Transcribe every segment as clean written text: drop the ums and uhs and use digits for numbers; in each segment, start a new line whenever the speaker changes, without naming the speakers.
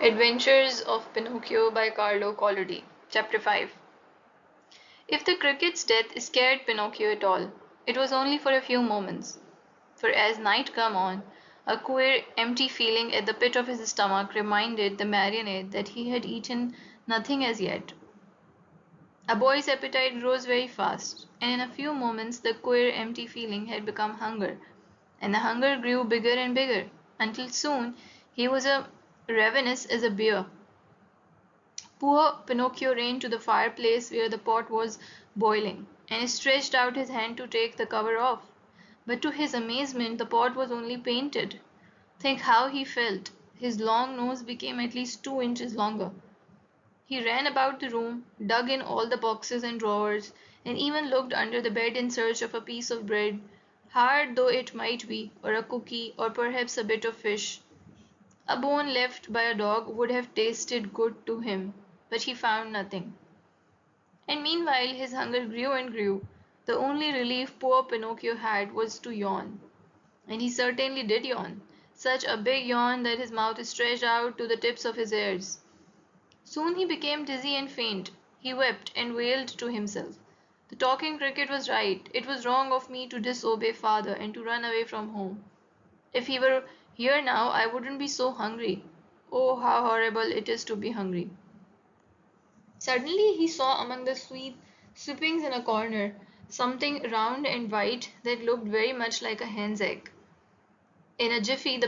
Adventures of Pinocchio by Carlo Collodi. Chapter 5. If the cricket's death scared Pinocchio at all, it was only for a few moments. For as night came on, a queer, empty feeling at the pit of his stomach reminded the marionette that he had eaten nothing as yet. A boy's appetite grows very fast, and in a few moments the queer, empty feeling had become hunger, and the hunger grew bigger and bigger, until soon he was as ravenous as a bear. Poor Pinocchio ran to the fireplace where the pot was boiling, and stretched out his hand to take the cover off. But to his amazement the pot was only painted. Think how he felt. His long nose became at least 2 inches longer. He ran about the room, dug in all the boxes and drawers, and even looked under the bed in search of a piece of bread, hard though it might be, or a cookie, or perhaps a bit of fish. A bone left by a dog would have tasted good to him, but he found nothing. And meanwhile his hunger grew and grew. The only relief poor Pinocchio had was to yawn. And he certainly did yawn, such a big yawn that his mouth stretched out to the tips of his ears. Soon he became dizzy and faint. He wept and wailed to himself. The talking cricket was right. It was wrong of me to disobey father and to run away from home. If he were here now, I wouldn't be so hungry. Oh, how horrible it is to be hungry. Suddenly he saw among the sweepings in a corner something round and white that looked very much like a hen's egg. In a jiffy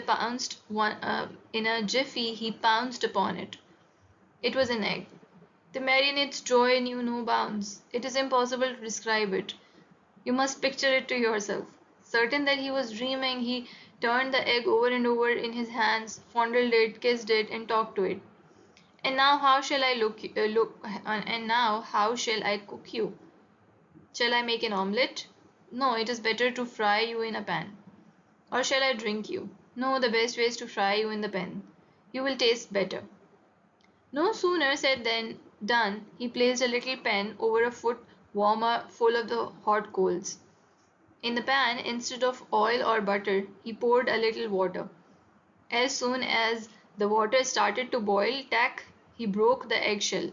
he pounced upon it. It was an egg. The marionette's joy knew no bounds. It is impossible to describe it. You must picture it to yourself. Certain that he was dreaming, he turned the egg over and over in his hands, fondled it, kissed it, and talked to it. And now how shall I and now how shall I cook you? Shall I make an omelette? No, it is better to fry you in a pan. Or shall I drink you? No, the best way is to fry you in the pan. You will taste better. No sooner said than done. He placed a little pan over a foot warmer full of the hot coals. In the pan, instead of oil or butter, he poured a little water. As soon as the water started to boil, tack, he broke the eggshell.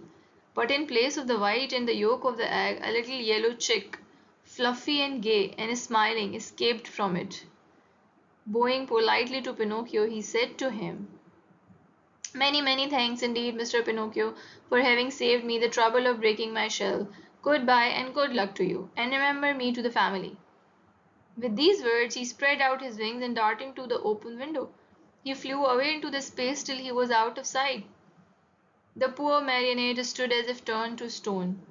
But in place of the white and the yolk of the egg, a little yellow chick, fluffy and gay and smiling, escaped from it. Bowing politely to Pinocchio, he said to him, "Many, many thanks indeed, Mr. Pinocchio, for having saved me the trouble of breaking my shell. Good-bye and good luck to you, and remember me to the family." With these words he spread out his wings and darting to the open window, he flew away into the space till he was out of sight. The poor marionette stood as if turned to stone,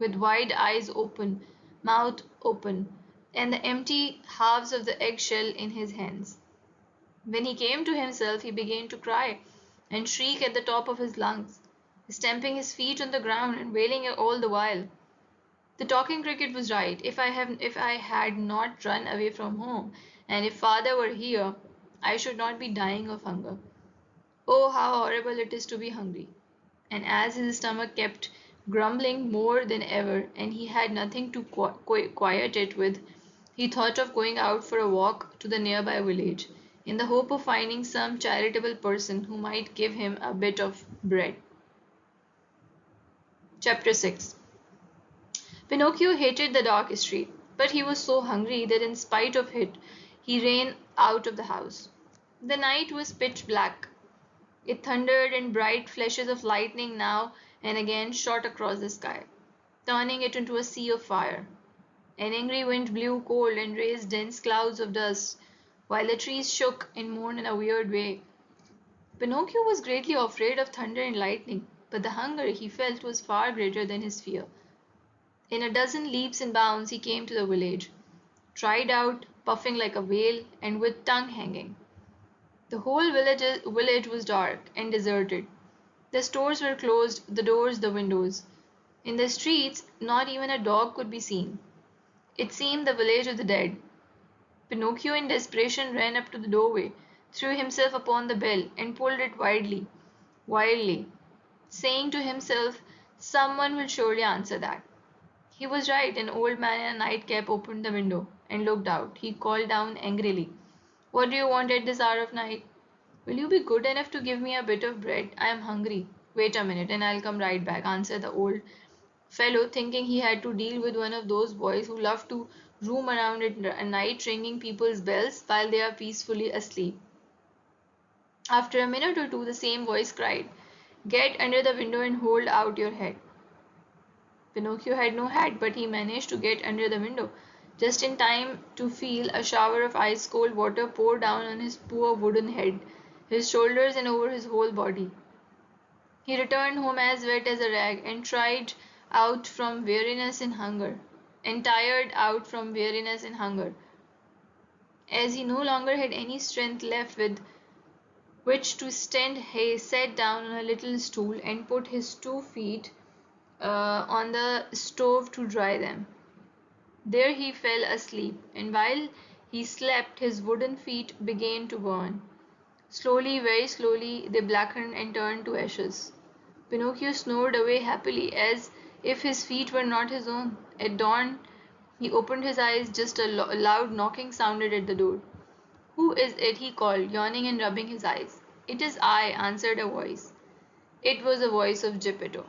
with wide eyes open, mouth open, and the empty halves of the eggshell in his hands. When he came to himself he began to cry and shriek at the top of his lungs, stamping his feet on the ground and wailing all the while. The talking cricket was right. If I had not run away from home, and if father were here, I should not be dying of hunger. Oh, how horrible it is to be hungry. And as his stomach kept grumbling more than ever, and he had nothing to quiet it with, he thought of going out for a walk to the nearby village, in the hope of finding some charitable person who might give him a bit of bread. Chapter 6. Pinocchio hated the dark street, but he was so hungry that in spite of it he ran out of the house. The night was pitch black. It thundered and bright flashes of lightning now and again shot across the sky, turning it into a sea of fire. An angry wind blew cold and raised dense clouds of dust, while the trees shook and moaned in a weird way. Pinocchio was greatly afraid of thunder and lightning, but the hunger he felt was far greater than his fear. In a dozen leaps and bounds he came to the village, tried out, puffing like a whale and with tongue hanging. The whole village was dark and deserted. The stores were closed, the doors, the windows. In the streets not even a dog could be seen. It seemed the village of the dead. Pinocchio in desperation ran up to the doorway, threw himself upon the bell, and pulled it wildly, saying to himself, "Someone will surely answer that." He was right. An old man in a nightcap opened the window and looked out. He called down angrily, "What do you want at this hour of night?" Will you be good enough to give me a bit of bread? I am hungry. Wait a minute, and I'll come right back, answered the old fellow, thinking he had to deal with one of those boys who love to roam around at night ringing people's bells while they are peacefully asleep. After a minute or two, the same voice cried, "Get under the window and hold out your head." Pinocchio had no hat, but he managed to get under the window just in time to feel a shower of ice cold water pour down on his poor wooden head, his shoulders, and over his whole body. He returned home as wet as a rag, and tried out from weariness and hunger, and tired out from weariness and hunger. As he no longer had any strength left with which to stand, he sat down on a little stool and put his 2 feet on the stove to dry them. There he fell asleep, and while he slept, his wooden feet began to burn. Slowly, very slowly, they blackened and turned to ashes. Pinocchio snored away happily, as if his feet were not his own. At dawn, he opened his eyes. Just a loud knocking sounded at the door. "Who is it?" he called, yawning and rubbing his eyes. "It is I," answered a voice. It was the voice of Geppetto.